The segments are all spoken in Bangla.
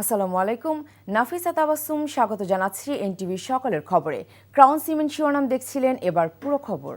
আসসালামু আলাইকুম, নাফিসা তাবাসসুম স্বাগত জানাচ্ছি এনটিভি সকালের খবরে। ক্রাউন সিমেন্ট শিরোনাম দেখছিলেন, এবার পুরো খবর।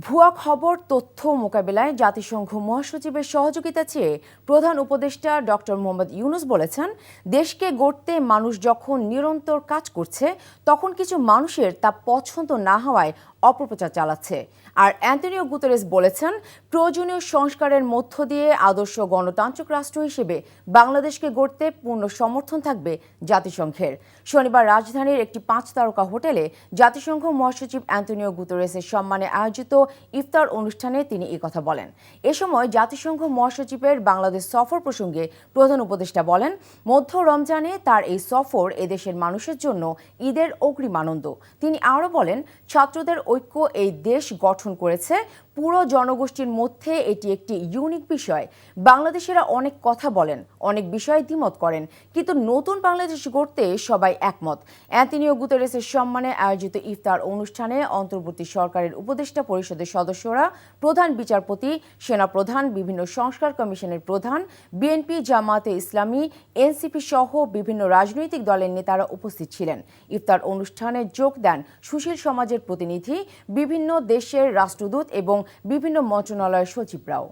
ভুয়া খবর তথ্য মোকাবেলায় জাতিসংঘ মহাসচিবের সহযোগিতা চেয়ে প্রধান উপদেষ্টা ডক্টর মোহাম্মদ ইউনূস বলেছেন, দেশকে গড়তে মানুষ যখন নিরন্তর কাজ করছে তখন কিছু মানুষের তা পছন্দ না হওয়ায় অপপ্রচার চালাচ্ছে। আর অ্যান্টনিও গুতেরেস বলেছেন, প্রয়োজনীয় সংস্কারের মধ্য দিয়ে আদর্শ গণতান্ত্রিক রাষ্ট্র হিসেবে বাংলাদেশকে গড়তে পূর্ণ সমর্থন থাকবে জাতিসংঘের। শনিবার রাজধানীর একটি 5 তারকা হোটেলে জাতিসংঘ মহাসচিব অ্যান্টনিও গুতেরেসের সম্মানে আয়োজিত ইফতার অনুষ্ঠানে তিনি কথা বলেন। এ সময় জাতিসংঘ মহাসচিবের বাংলাদেশ সফর প্রসঙ্গে প্রধান উপদেষ্টা বলেন, মধ্য রমজানে তার এই সফর এদেশের মানুষের জন্য ঈদের অগ্রিম আনন্দ। তিনি আরও বলেন, ছাত্রদের ঐক্য এই দেশ গঠন করেছে। পুরো জনগোষ্ঠীর মধ্যে এটি একটি ইউনিক বিষয়। বাংলাদেশিরা অনেক কথা বলেন, অনেক বিষয়ে দ্বিমত করেন, কিন্তু নতুন বাংলাদেশ গড়তে সবাই একমত। অ্যান্টনিও গুতেরেসের সম্মানে আয়োজিত ইফতার অনুষ্ঠানে অন্তর্বর্তী সরকারের উপদেষ্টা পরিষদের সদস্যরা, প্রধান বিচারপতি, সেনাপ্রধান, বিভিন্ন সংস্কার কমিশনের প্রধান, বিএনপি, জামায়াতে ইসলামী, এনসিপি সহ বিভিন্ন রাজনৈতিক দলের নেতারা উপস্থিত ছিলেন। ইফতার অনুষ্ঠানে যোগ দেন সুশীল সমাজের প্রতিনিধি, বিভিন্ন দেশের রাষ্ট্রদূত এবং বিভিন্ন মন্ত্রণালয়ের সচিবরাও।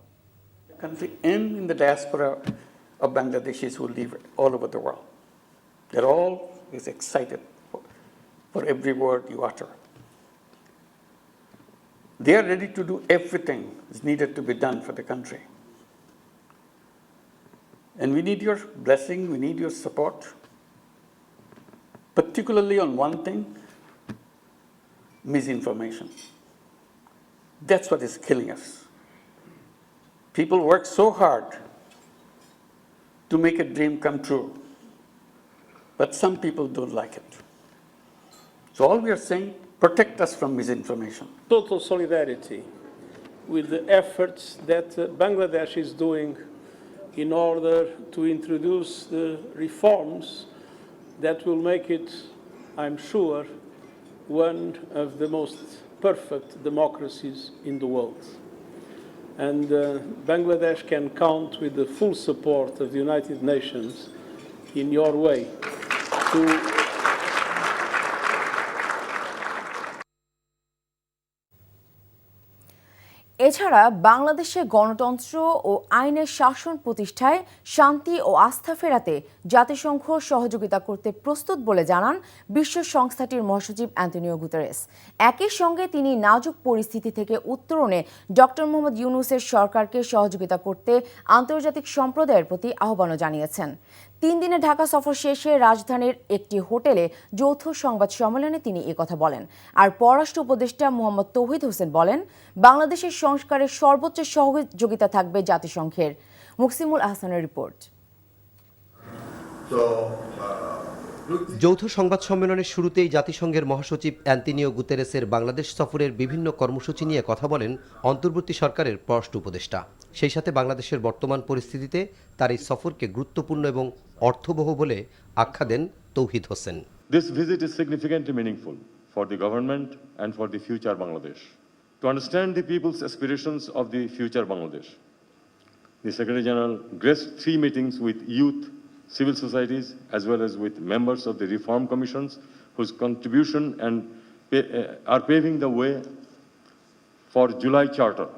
Country and in the diaspora of Bangladeshis who live all over the world. They're all excited for every word you utter. They are ready to do everything that's needed to be done for the country. And we need your blessing, we need your support, particularly on one thing, misinformation. That's what is killing us. People work so hard to make a dream come true, but some people don't like it. So all we are saying, protect us from misinformation. Total solidarity with the efforts that Bangladesh is doing in order to introduce the reforms that will make it, I'm sure, one of the most perfect democracies in the world. And Bangladesh can count with the full support of the United Nations in your way to এছাড়া বাংলাদেশে গণতন্ত্র ও আইনের শাসন প্রতিষ্ঠায় শান্তি ও আস্থা ফেরাতে জাতিসংঘ সহযোগিতা করতে প্রস্তুত বলে জানান বিশ্ব সংস্থাটির মহাসচিব অ্যান্টনিও গুতেরেস। একই সঙ্গে তিনি নাজুক পরিস্থিতি থেকে উত্তরণে ডক্টর মোহাম্মদ ইউনূসের সরকারকে সহযোগিতা করতে আন্তর্জাতিক সম্প্রদায়ের প্রতি আহ্বানও জানিয়েছেন। 3 দিনের ঢাকা সফর শেষে রাজধানীর একটি হোটেলে যৌথ সংবাদ সম্মেলনে তিনি কথা বলেন। আর পররাষ্ট্র উপদেষ্টা মোহাম্মদ তৌহিদ হোসেন বলেন, বাংলাদেশের সংস্কারের সর্বোচ্চ সহযোগিতা থাকবে জাতিসংঘের। মুকসিমুল আহসানের রিপোর্ট। যৌথ সংবাদ সম্মেলনের শুরুতেই জাতিসংঘের মহাসচিব অ্যান্টনিও গুতেরেসের বাংলাদেশ সফরের বিভিন্ন কর্মসূচি নিয়ে কথা বলেন অন্তর্বর্তী সরকারের পররাষ্ট্র উপদেষ্টা। সেই সাথে বাংলাদেশের বর্তমান পরিস্থিতিতে তার এই সফরকে গুরুত্বপূর্ণ এবং অর্থবহ বলে আখ্যা দেন তৌহিদ Hossain. This visit is significantly meaningful for the government and for the future Bangladesh. To understand the people's aspirations of the future Bangladesh, the Secretary General graced 3 meetings with youth, civil societies, as well as with members of the reform commissions whose contribution are paving the way for July Charter,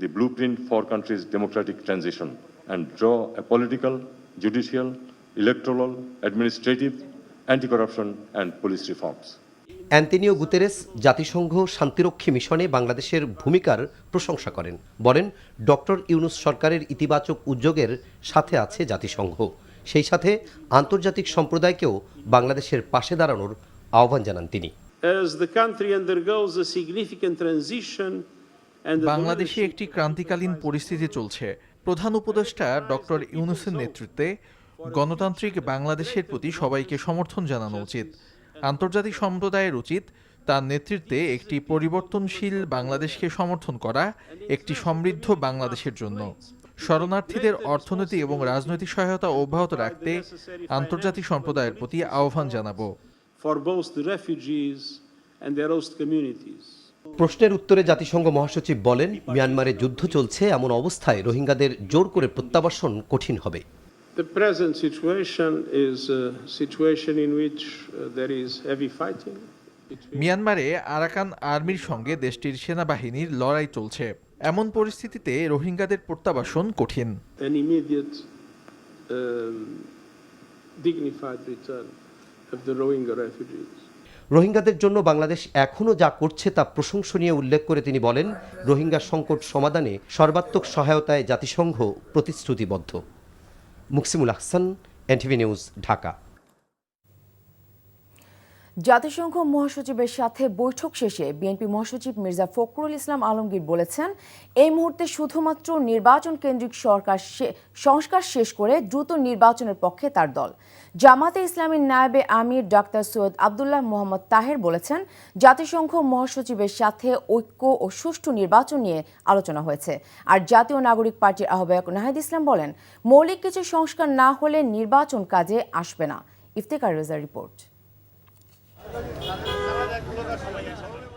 the blueprint for country's democratic transition, and draw a political, judicial, electoral, administrative, anti-corruption and police reforms. Antonio Guterres জাতিসংঘ শান্তিরক্ষী মিশনে বাংলাদেশের ভূমিকার প্রশংসা করেন। বলেন, ডক্টর ইউনূস সরকারের ইতিবাচক উদ্যোগের সাথে আছে জাতিসংঘ। সেই সাথে আন্তর্জাতিক সম্প্রদায়কেও বাংলাদেশের পাশে দাঁড়ানোর আহ্বান জানান তিনি। বাংলাদেশে একটি ক্রান্তিকালীন পরিস্থিতি চলছে। প্রধান উপদেষ্টা ডক্টর ইউনূসের নেতৃত্বে গণতান্ত্রিক বাংলাদেশের প্রতি সবাইকে সমর্থন জানানো উচিত। আন্তর্জাতিক সম্প্রদায়ের উচিত তার নেতৃত্বে একটি পরিবর্তনশীল বাংলাদেশকে সমর্থন করা, একটি সমৃদ্ধ বাংলাদেশের জন্য। শরণার্থীদের অর্থনৈতিক এবং রাজনৈতিক সহায়তা অব্যাহত রাখতে আন্তর্জাতিক সম্প্রদায়ের প্রতি আহ্বান জানাবো। প্রশ্নের উত্তরে জাতিসংঘ মহাসচিব বলেন, মিয়ানমারে যুদ্ধ চলছে, এমন অবস্থায় রোহিঙ্গাদের জোর করে প্রত্যাবাসন কঠিন হবে। The present situation is a situation in which there is heavy fighting. মিয়ানমারে আরাকান আর্মির সঙ্গে দেশটির সেনাবাহিনীর লড়াই চলছে। এমন পরিস্থিতিতে রোহিঙ্গাদের প্রত্যাবাসন কঠিন। An immediate dignified return of the Rohingya refugees. রোহিঙ্গাদের জন্য বাংলাদেশ এখনও যা করছে তা প্রশংসনীয় উল্লেখ করে তিনি বলেন, রোহিঙ্গা সংকট সমাধানে সর্বাত্মক সহায়তায় জাতিসংঘ প্রতিশ্রুতিবদ্ধ। Muksimul Ahsan, NTV news, Dhaka. জাতিসংঘ মহাসচিবের সাথে বৈঠক শেষে বিএনপি মহাসচিব মির্জা ফখরুল ইসলাম আলমগীর বলেছেন, এই মুহূর্তে শুধুমাত্র নির্বাচন কেন্দ্রিক সংস্কার শেষ করে দ্রুত নির্বাচনের পক্ষে তার দল। জামাতে ইসলামীর নায়েবে আমির ডাক্তার সৈয়দ আব্দুল্লাহ মোহাম্মদ তাহের বলেছেন, জাতিসংঘ মহাসচিবের সাথে ঐক্য ও সুষ্ঠু নির্বাচন নিয়ে আলোচনা হয়েছে। আর জাতীয় নাগরিক পার্টির আহ্বায়ক নাহিদ ইসলাম বলেন, মৌলিক কিছু সংস্কার না হলে নির্বাচন কাজে আসবে না। ইফতেখার রেজার রিপোর্ট।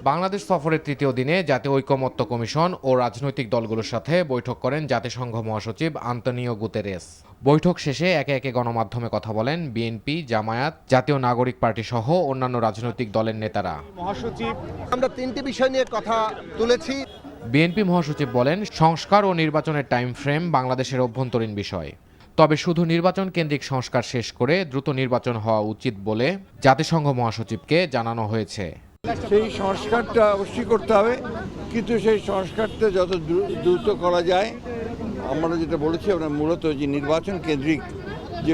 বাংলাদেশ সফরের তৃতীয় দিনে জাতীয় ঐকমত্য কমিশন ও রাজনৈতিক দলগুলোর সাথে বৈঠক করেন জাতিসংঘ মহাসচিব আন্তোনিও গুতেরেস। বৈঠক শেষে একে একে গণমাধ্যমে কথা বলেন বিএনপি, জামায়াত, জাতীয় নাগরিক পার্টি সহ অন্যান্য রাজনৈতিক দলের নেতারা। মহাসচিব, আমরা তিনটি বিষয় নিয়ে কথা তুলেছি। বিএনপি মহাসচিব বলেন, সংস্কার ও নির্বাচনের টাইম ফ্রেম বাংলাদেশের অভ্যন্তরীণ বিষয়। তবে শুধু নির্বাচন কেন্দ্রিক সংস্কার শেষ করে দ্রুত নির্বাচন হওয়া উচিত বলে জাতিসংঘ মহাসচিবকে জানানো হয়েছে। সেই সংস্কারটা অবশ্যই করতে হবে, কিন্তু সেই সংস্কারটা যত দ্রুত করা যায়, আমরা যেটা বলেছি, আমরা মূলত যে নির্বাচন কেন্দ্রিক যে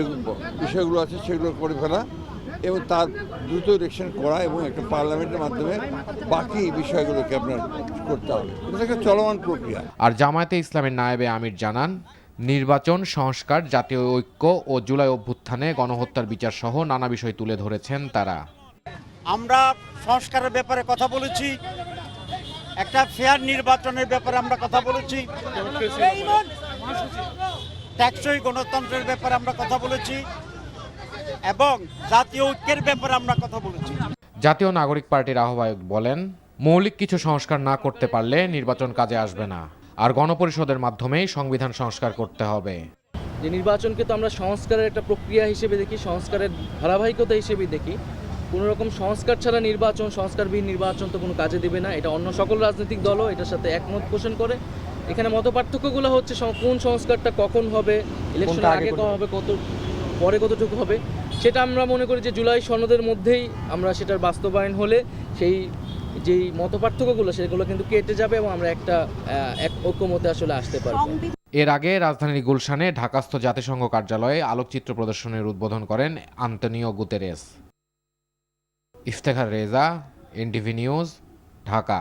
বিষয়গুলো আছে সেগুলো করে ফেলা এবং তার দ্রুত ইলেকশন করা এবং একটা পার্লামেন্টের মাধ্যমে বাকি বিষয়গুলোকে আপনার করতে হবে। এটা একটা চলমান প্রক্রিয়া। আর জামায়াতে ইসলামের নায়েবে আমির জানান, নির্বাচন, সংস্কার, জাতীয় ঐক্য ও জুলাই অভ্যুত্থানে গণহত্যার বিচার সহ নানা বিষয় তুলে ধরেছেন তারা। আমরা সংস্কারের ব্যাপারে কথা বলেছি, একটা ফেয়ার নির্বাচনের ব্যাপারে আমরা কথা বলেছি, টেকসই গণতন্ত্রের ব্যাপারে আমরা কথা বলেছি এবং জাতীয় ঐক্যের ব্যাপারে আমরা কথা বলেছি। জাতীয় নাগরিক পার্টির আহ্বায়ক বলেন, মৌলিক কিছু সংস্কার না করতে পারলে নির্বাচন কাজে আসবে না, আর গণপরিষদের মাধ্যমেই সংবিধান সংস্কার করতে হবে। যে নির্বাচনকে তো আমরা সংস্কারের একটা প্রক্রিয়া হিসেবে দেখি, সংস্কারের ধারাবাহিকতা হিসেবে দেখি। কোনো রকম সংস্কার ছাড়া নির্বাচন, সংস্কারবিহীন নির্বাচন তো কোনো কাজে দেবে না। এটা অন্য সকল রাজনৈতিক দলও এটার সাথে একমত পোষণ করে। এখানে মতপার্থক্যগুলো হচ্ছে কোন সংস্কারটা কখন হবে, ইলেকশনের আগে কখন হবে, কত পরে কতটুকু হবে, সেটা আমরা মনে করি যে জুলাই সনদের মধ্যেই আমরা সেটার বাস্তবায়ন হলে সেই যেই মতপার্থক্যগুলো সেগুলো কিন্তু কেটে যাবে এবং আমরা একটা ঐক্যমতে আসলে আসতে পারবো। এর আগে রাজধানীর গুলশানে ঢাকাস্থ জাতিসংঘ কার্যালয়ে আলোকচিত্র প্রদর্শনীর উদ্বোধন করেন Antonio Guterres. Iftekhar Reza, NTV news, Dhaka.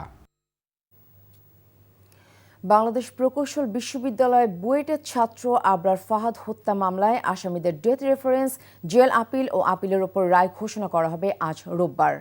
Bangladesh প্রকৌশল বিশ্ববিদ্যালয় বুয়েটের ছাত্র আবরার ফাহাদ হত্যা মামলায় আসামিদের ডেথ রেফারেন্স, জেল আপিল ও আপিলের ওপর রায় ঘোষণা করা হবে আজ রোববার।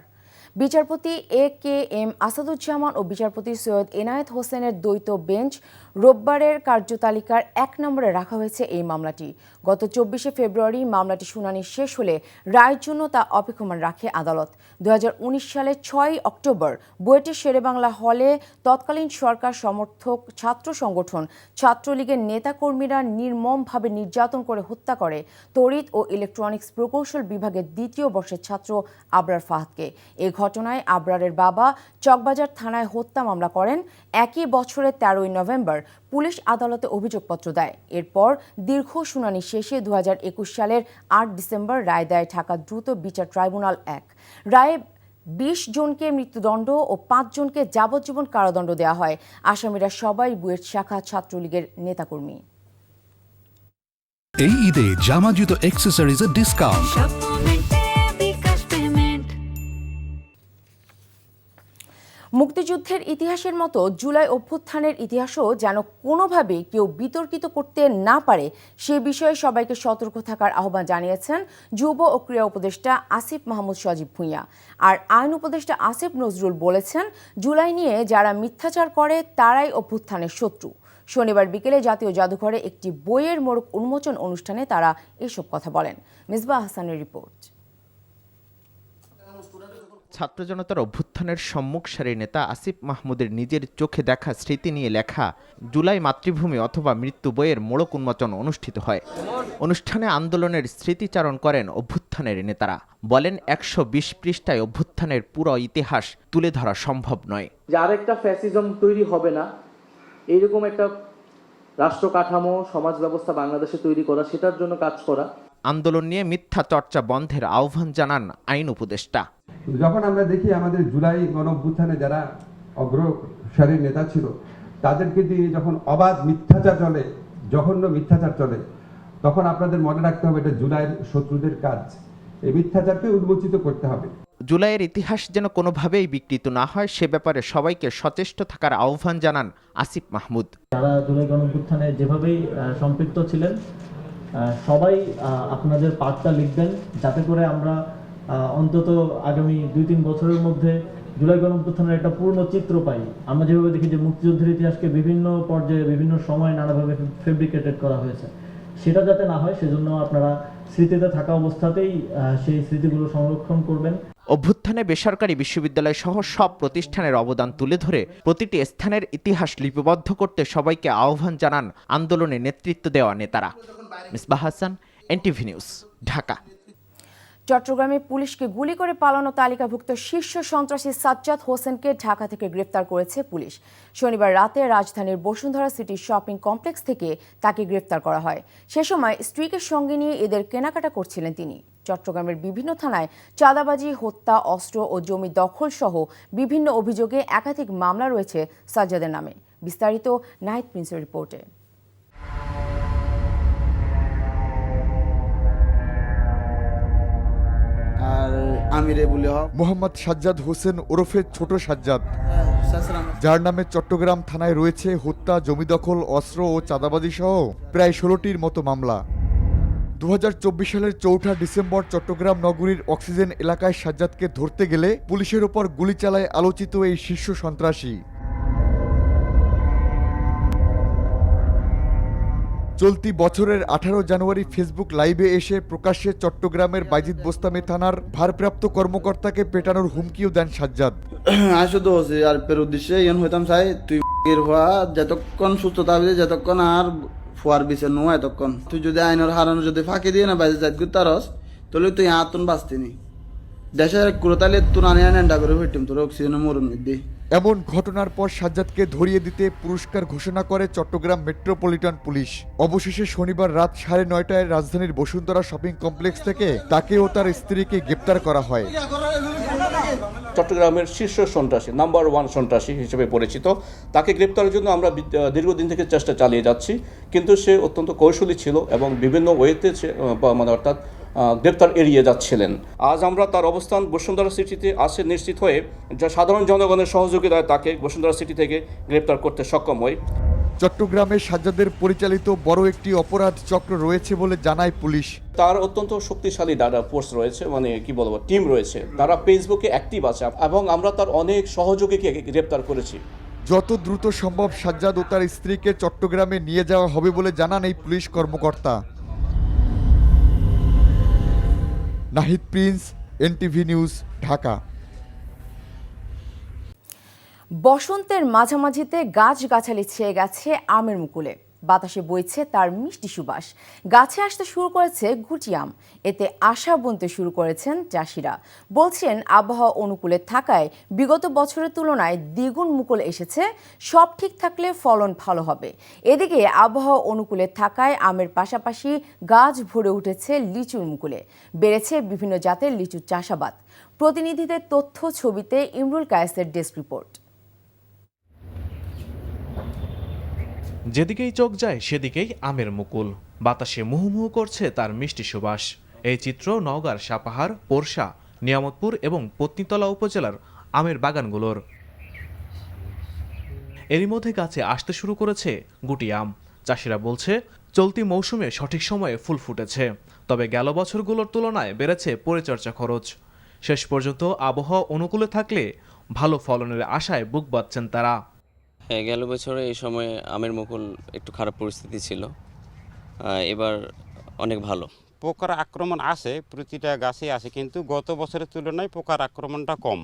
বিচারপতি এ.কে.এম. আসাদুজ্জামান ও বিচারপতি সৈয়দ এনায়েত হোসেনের দ্বৈত বেঞ্চ রোববারের কার্যতালিকার 1 নম্বরে রাখা হয়েছে এই মামলাটি। গত 24শে ফেব্রুয়ারি মামলাটি শুনানি শেষ হলে রায়ের জন্য তা অপেক্ষমান রাখে আদালত। 2019 সালের 6 অক্টোবর বুয়েটের শেরেবাংলা হলে তৎকালীন সরকার সমর্থক ছাত্র সংগঠন ছাত্রলীগের নেতাকর্মীরা নির্মমভাবে নির্যাতন করে হত্যা করে তড়িৎ ও ইলেকট্রনিক্স প্রকৌশল বিভাগের 2য় বর্ষের ছাত্র আবরার ফাহাদকে। এই ঘটনায় আবরারের বাবা চকবাজার থানায় হত্যা মামলা করেন। একই বছরের 13ই নভেম্বর পুলিশ আদালতে অভিযোগপত্র দেয়। এরপর দীর্ঘ শুনানি শেষে 2021 সালের 8 ডিসেম্বর রায় দেয় ঢাকা দ্রুত বিচার ট্রাইব্যুনাল 1। রায়ে 20 জনকে মৃত্যুদণ্ড ও 5 জনকে যাবজ্জীবন কারাদণ্ড দেওয়া হয়। আসামিরা সবাই বুয়েট শাখা ছাত্রলীগের নেতাকর্মী। এই ঈদে জামা জুতো অ্যাক্সেসরিজের ডিসকাউন্ট। মুক্তিযুদ্ধের ইতিহাসের মতো জুলাই অভ্যুত্থানের ইতিহাসও যেন কোনোভাবেই কেউ বিতর্কিত করতে না পারে সে বিষয়ে সবাইকে সতর্ক থাকার আহ্বান জানিয়েছেন যুব ও ক্রীড়া উপদেষ্টা আসিফ মাহমুদ সজীব ভূঁইয়া। আর আইন উপদেষ্টা আসিফ নজরুল বলেছেন, জুলাই নিয়ে যারা মিথ্যাচার করে তারাই অভ্যুত্থানের শত্রু। শনিবার বিকেলে জাতীয় জাদুঘরে একটি বইয়ের মোড়ক উন্মোচন অনুষ্ঠানে তারা এসব কথা বলেন। মিসবাহ হাসানের রিপোর্ট। ছাত্র জনতার অভ্যুত্থানের সম্মুখ সারির নেতা আসিফ মাহমুদের নিজের চোখে দেখা স্মৃতি নিয়ে লেখা জুলাই মাতৃভূমি অথবা মৃত্যু বইয়ের মোড়ক উন্মোচন অনুষ্ঠিত হয়। অনুষ্ঠানে আন্দোলনের স্মৃতিচারণ করেন অভ্যুত্থানের নেতারা। বলেন 120 পৃষ্ঠায় অভ্যুত্থানের পুরো ইতিহাস তুলে ধরা সম্ভব নয়। যার একটা ফ্যাসিজম তৈরি হবে না, এইরকম একটা রাষ্ট্র কাঠামো সমাজ ব্যবস্থা বাংলাদেশে তৈরি করা, সেটার জন্য কাজ করা। আন্দোলন নিয়ে মিথ্যা চর্চা বন্ধের আহ্বান জানান আইন উপদেষ্টা। যখন আমরা দেখি আমাদের জুলাই গণঅভ্যুত্থানে যারা অগ্রসারীর নেতা ছিল তাদেরকে দিয়ে যখন অবাধ মিথ্যাচার চলে, জঘন্য মিথ্যাচার চলে, তখন আপনাদের মনে রাখতে হবে এটা জুলাইয়ের শত্রুদের কাজ। এই মিথ্যাচারকে উন্মোচিত করতে হবে। জুলাইয়ের ইতিহাস যেন কোনোভাবেই বিকৃত না হয় সে ব্যাপারে সবাইকে সচেষ্ট থাকার আহ্বান জানান আসিফ মাহমুদ। যারা জুলাই গণঅভ্যুত্থানে যেভাবেই সম্পৃক্ত ছিলেন সবাই আপনাদের পাঠটা লিখবেন, যাতে করে আমরা অন্তত আগামী 2-3 বছরের মধ্যে জুলাই গণঅভ্যুত্থানের একটা পূর্ণ চিত্র পাই। আমরা যেভাবে দেখি যে মুক্তিযুদ্ধের ইতিহাসকে বিভিন্ন পর্যায়ে বিভিন্ন সময় নানাভাবে ফেব্রিকেটেড করা হয়েছে, সেটা যাতে না হয় সেজন্য আপনারা স্মৃতিতে থাকা অবস্থাতেই সেই স্মৃতিগুলো সংরক্ষণ করবেন। অভ্যুত্থানে বেসরকারি বিশ্ববিদ্যালয় সহ সব প্রতিষ্ঠানের অবদান তুলে ধরে প্রতিটি স্থানের ইতিহাস লিপিবদ্ধ করতে সবাইকে আহ্বান জানান আন্দোলনে নেতৃত্ব দেওয়া নেতারা। Misbah Hasan, NTV news, Dhaka. চট্টগ্রামে পুলিশকে গুলি করে পালানো তালিকাভুক্ত শীর্ষ সন্ত্রাসী সাজ্জাদ হোসেনকে ঢাকা থেকে গ্রেফতার করেছে পুলিশ। শনিবার রাতে রাজধানীর বসুন্ধরা সিটি শপিং কমপ্লেক্স থেকে তাকে গ্রেফতার করা হয়। সে সময় স্ত্রীকে সঙ্গে নিয়ে ঈদের কেনাকাটা করছিলেন তিনি। চট্টগ্রামের বিভিন্ন থানায় চাঁদাবাজি, হত্যা, অস্ত্র ও জমি দখল সহ বিভিন্ন অভিযোগে একাধিক মামলা রয়েছে সাজ্জাদের নামে। বিস্তারিত নাহিদ প্রিন্সের রিপোর্টে। আর আমিরে বলে মোহাম্মদ সাজ্জাদ হোসেন ওরফে ছোট সাজ্জাদ, যার নামে চট্টগ্রাম থানায় রয়েছে হত্যা, জমি দখল, অস্ত্র ও চাঁদাবাজি সহ প্রায় 16টির মতো মামলা। 2024 সালের 4 ডিসেম্বর চট্টগ্রাম নগরীর অক্সিজেন এলাকায় সাজ্জাদকে ধরতে গেলে পুলিশের ওপর গুলি চালায় আলোচিত এই শীর্ষ সন্ত্রাসী। চলতি বছরের 18 জানুয়ারি ফেসবুক লাইভে এসে প্রকাশ্যে চট্টগ্রামের বাইজিদ বোস্তামি থানার ভারপ্রাপ্ত কর্মকর্তাকে পেটানোর হুমকিও দেন সাজ্জাদ। আসো তো আর পের উদ্দেশ্যে ইয়ন হইতাম চাই তুই হওয়া যতক্ষণ সুস্থ থাকবে, যতক্ষণ আর ফুয়ার বিচার নো এতক্ষণ তুই যদি আইনের হারানো যদি ফাঁকি দিয়ে না বাইরে যাই তারস তাহলে তুই হাতুন বাঁচতিনি দেশের কুড়তালে তুন আনে আনে করে হইতাম তোর অক্সিজেনের মরণ মধ্যে। এমন ঘটনার পর সাজ্জাদকে ধরিয়ে দিতে পুরস্কার ঘোষণা করে চট্টগ্রাম মেট্রোপলিটন পুলিশ। অবশেষে শনিবার রাত 9:30টায় রাজধানীর বসুন্ধরা শপিং কমপ্লেক্স থেকে তাকে ও তার স্ত্রীকে গ্রেপ্তার করা হয়। চট্টগ্রামের শীর্ষ সন্ত্রাসী, নাম্বার 1 সন্ত্রাসী হিসেবে পরিচিত, তাকে গ্রেপ্তারের জন্য আমরা দীর্ঘদিন থেকে চেষ্টা চালিয়ে যাচ্ছি, কিন্তু সে অত্যন্ত কৌশলী ছিল এবং বিভিন্ন ওয়েতে মানে অর্থাৎ গ্রেপ্তার এড়িয়ে যাচ্ছিলেন। আজ আমরা তার অবস্থান বসুন্ধরা সিটিতে আছে নিশ্চিত হয়ে যা সাধারণ জনগণের সহযোগিতায় তাকে বসুন্ধরা সিটি থেকে গ্রেপ্তার করতে সক্ষম হয়। চট্টগ্রামে সাজ্জাদের পরিচালিত বড় একটি অপরাধ চক্র রয়েছে বলে জানায় পুলিশ। তার অত্যন্ত শক্তিশালী ডাটা ফোর্স রয়েছে, মানে কি বলবো, টিম রয়েছে, তারা ফেসবুকে অ্যাক্টিভ আছে এবং আমরা তার অনেক সহযোগীকে গ্রেপ্তার করেছি। যত দ্রুত সম্ভব সাজ্জাদ ও তার স্ত্রীকে চট্টগ্রামে নিয়ে যাওয়া হবে বলে জানান এই পুলিশ কর্মকর্তা। Nahid Prince, NTV news, Dhaka. বসন্তের মাঝামাঝিতে গাছগাছালি ছেয়ে গেছে আমের মুকুলে। বাতাসে বইছে তার মিষ্টি সুবাস। গাছে আসতে শুরু করেছে গুটি আম। এতে আশা বুনতে শুরু করেছেন চাষিরা। বলছেন আবহাওয়া অনুকূলে থাকায় বিগত বছরের তুলনায় দ্বিগুণ মুকুল এসেছে। সব ঠিক থাকলে ফলন ভালো হবে। এদিকে আবহাওয়া অনুকূলে থাকায় আমের পাশাপাশি গাছ ভরে উঠেছে লিচুর মুকুলে। বেড়েছে বিভিন্ন জাতের লিচুর চাষাবাদ। প্রতিনিধিদের তথ্য ছবিতে ইমরুল কায়েসের ডেস্ক রিপোর্ট। যেদিকেই চোখ যায় সেদিকেই আমের মুকুল। বাতাসে মুহুমুহু করছে তার মিষ্টি সুবাস। এই চিত্র নওগাঁর সাপাহার, পোরশা, নিয়ামতপুর এবং পত্নীতলা উপজেলার আমের বাগানগুলোর। এরই মধ্যে গাছে আসতে শুরু করেছে গুটি আম। চাষিরা বলছে চলতি মৌসুমে সঠিক সময়ে ফুল ফুটেছে, তবে গেল বছরগুলোর তুলনায় বেড়েছে পরিচর্যা খরচ। শেষ পর্যন্ত আবহাওয়া অনুকূলে থাকলে ভালো ফলনের আশায় বুক বাঁধছেন তারা। হ্যাঁ, গেল বছরে এই সময় আমের মুকুল একটু খারাপ পরিস্থিতি ছিল, এবার অনেক ভালো পোকার আক্রমণ আছে, প্রতিটা গাছে আছে, কিন্তু গত বছরের তুলনায় পোকার আক্রমণটা কম।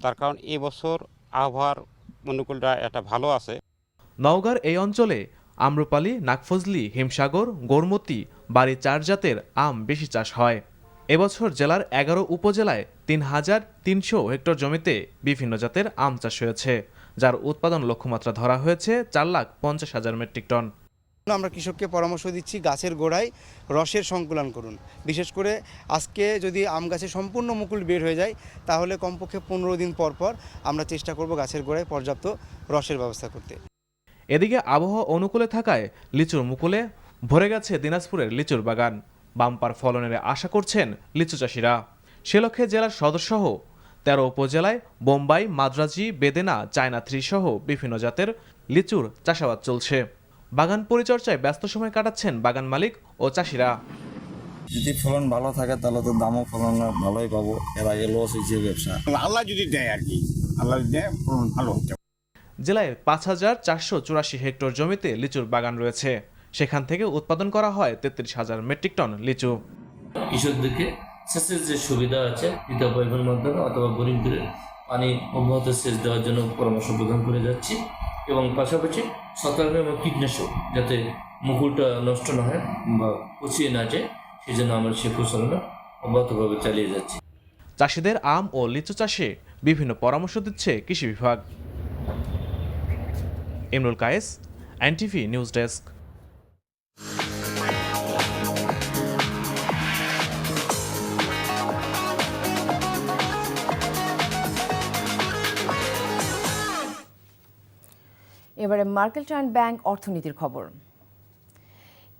তার কারণ এবছর আবহাওয়ার অনুকূলটা এটা ভালো আছে। নওগাঁর এই অঞ্চলে আম্রপালি, নাগফজলি, হিমসাগর, গৌরমতি, বাড়ি 4 জাতের আম বেশি চাষ হয়। এবছর জেলার 11 উপজেলায় 3,300 হেক্টর জমিতে বিভিন্ন জাতের আম চাষ হয়েছে, যার উৎপাদন লক্ষ্যমাত্রা ধরা হয়েছে 4,50,000 মেট্রিক টন। আমরা কৃষককে পরামর্শ দিচ্ছি গাছের গোড়ায় রসের সংকুলন করুন। বিশেষ করে আজকে যদি আম গাছে সম্পূর্ণ মুকুল বের হয়ে যায়, তাহলে কমপক্ষে 15 দিন পর পর আমরা চেষ্টা করব গাছের গোড়ায় পর্যাপ্ত রসের ব্যবস্থা করতে। এদিকে আবহাওয়া অনুকূলে থাকায় লিচুর মুকুলে ভরে গেছে দিনাজপুরের লিচুর বাগান। বাম্পার ফলনের আশা করছেন লিচু চাষিরা। সে লক্ষ্যে জেলার সদরসহ 13 উপজেলায় বোম্বাই, মাদ্রাজি, বেদেনা, চায়না 3 সহ বিভিন্ন জাতের লিচুর চাষাবাদ চলছে। বাগান পরিচর্যায় ব্যস্ত সময় কাটাচ্ছেন বাগান মালিক ও চাষিরা। যদি ফলন ভালো থাকে তাহলে তো দামও ফলন ভালোই পাবো। এর আগে লস হয়েছে ব্যবসা, আল্লাহ যদি দেয় আর কি, আল্লাহ যদি দেয় ফলন ভালো হতে। জেলায় 5,484 হেক্টর জমিতে লিচুর বাগান রয়েছে। সেখান থেকে উৎপাদন করা হয় 33,000 মেট্রিক টন লিচু। কৃষকদেরকে সেচের যে সুবিধা আছে দ্বিতীয় পাইপের মাধ্যমে অথবা বোরিং করে পানি অব্যাহত সেচ দেওয়ার জন্য পরামর্শ প্রদান করে যাচ্ছি, এবং পাশাপাশি ছত্রাক এবং কীটনাশক যাতে মুকুলটা নষ্ট না হয় বা পচিয়ে না যায়, সেই জন্য আমরা সে প্রচারণা অব্যাহতভাবে চালিয়ে যাচ্ছি। চাষিদের আম ও লিচু চাষে বিভিন্ন পরামর্শ দিচ্ছে কৃষি বিভাগ। Imrul Kayes, NTV news desk. এবারে মার্কেলটাইন ব্যাংক অর্থনীতির খবর।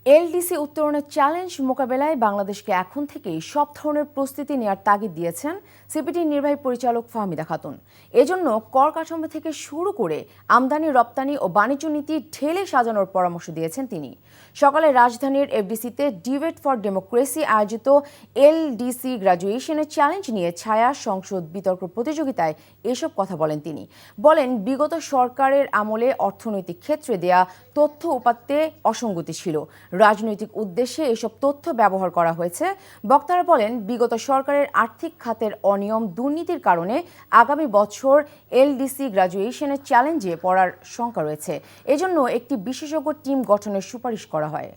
এলডিসি উত্তরণের চ্যালেঞ্জ মোকাবেলায় বাংলাদেশকে এখন থেকেই সব ধরনের প্রস্তুতি নেওয়ার তাগিদ দিয়েছেন সিপিডির নির্বাহী পরিচালক ফাহমিদা খাতুন। এজন্য কর কাঠামো থেকে শুরু করে আমদানি, রপ্তানি ও বাণিজ্য নীতি ঢেলে সাজানোর পরামর্শ দিয়েছেন তিনি। সকালে রাজধানীর এফডিসিতে ডিবেট ফর ডেমোক্রেসি আয়োজিত এলডিসি গ্র্যাজুয়েশনের চ্যালেঞ্জ নিয়ে ছায়া সংসদ বিতর্ক প্রতিযোগিতায় এসব কথা বলেন তিনি। বলেন, বিগত সরকারের আমলে অর্থনৈতিক ক্ষেত্রে দেয়া তথ্য উপাত্তে অসঙ্গতি ছিল, রাজনৈতিক উদ্দেশ্যে এসব তথ্য ব্যবহার করা হয়েছে। বক্তারা বলেন, বিগত সরকারের আর্থিক খাতের অনিয়ম, দুর্নীতির কারণে আগামী বছর এলডিসি গ্র্যাজুয়েশনের চ্যালেঞ্জে পড়ার শঙ্কা রয়েছে। এজন্য একটি বিশেষজ্ঞ টিম গঠনের সুপারিশ করা হয়।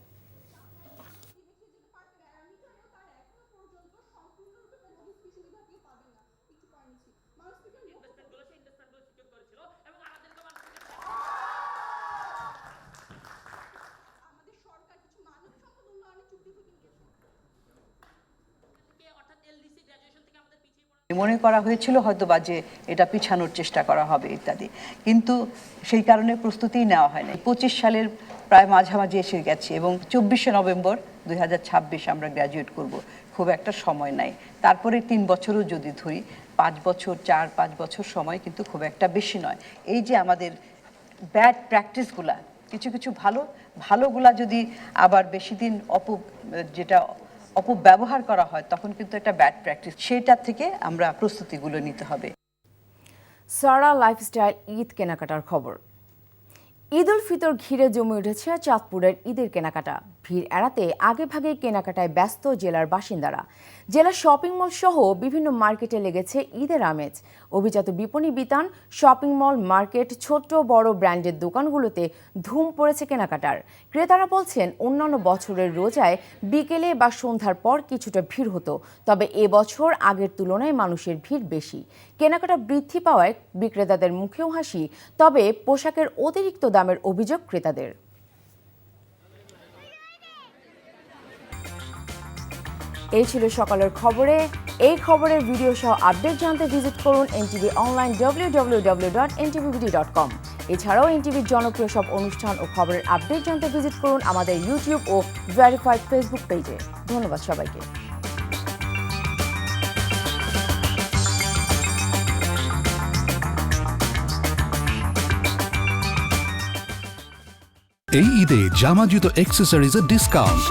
মনে করা হয়েছিল হয়তোবা যে এটা পিছানোর চেষ্টা করা হবে ইত্যাদি, কিন্তু সেই কারণে প্রস্তুতি নেওয়া হয়নি। 25 সালের প্রায় মাঝামাঝি এসে গেছে এবং 24শে নভেম্বর 2026 আমরা গ্র্যাজুয়েট করব। খুব একটা সময় নাই। তারপরে 3 বছরও যদি ধরি, 5 বছর, 4-5 বছর সময় কিন্তু খুব একটা বেশি নয়। এই যে আমাদের ব্যাড প্র্যাকটিসগুলা, কিছু কিছু ভালোগুলা যদি আবার বেশি দিন অপব্যবহার করা হয়, তখন কিন্তু একটা ব্যাড প্র্যাকটিস, সেটা থেকে আমরা প্রস্তুতিগুলো নিতে হবে। সারা লাইফস্টাইল ঈদ কেনাকাটার খবর। ঈদ উল ফিতর ঘিরে জমে উঠেছে চাঁদপুরের ঈদের কেনাকাটা। ভিড় এড়াতে আগেভাগেই কেনাকাটায় ব্যস্ত জেলার বাসিন্দারা। জেলার শপিং মল সহ বিভিন্ন মার্কেটে লেগেছে ঈদের আমেজ। অভিজাত বিপণী বিতান, শপিং মল, মার্কেট, ছোট বড় ব্র্যান্ডের দোকানগুলোতে ধুম পড়েছে কেনাকাটার। ক্রেতারা বলছেন, অন্যান্য বছরের রোজায় বিকেলে বা সন্ধ্যার পর কিছুটা ভিড় হতো, তবে এবছর আগের তুলনায় মানুষের ভিড় বেশি। কেনাকাটা বৃদ্ধি পাওয়ায় বিক্রেতাদের মুখেও হাসি, তবে পোশাকের অতিরিক্ত দামের অভিযোগ ক্রেতাদের। এই ছিল সকালের খবরে। এই খবরের ভিডিও সহ আপডেট জানতে ভিজিট করুন এনটিভি অনলাইন www.ntvbd.com। এছাড়াও এনটিভির জনপ্রিয় সব অনুষ্ঠান ও খবরের আপডেট জানতে ভিজিট করুন আমাদের ইউটিউব ও ভেরিফাইড ফেসবুক পেজে। ধন্যবাদ সবাইকে। এই ঈদে জামা জুতো অ্যাক্সেসরিজের ডিসকাউন্ট।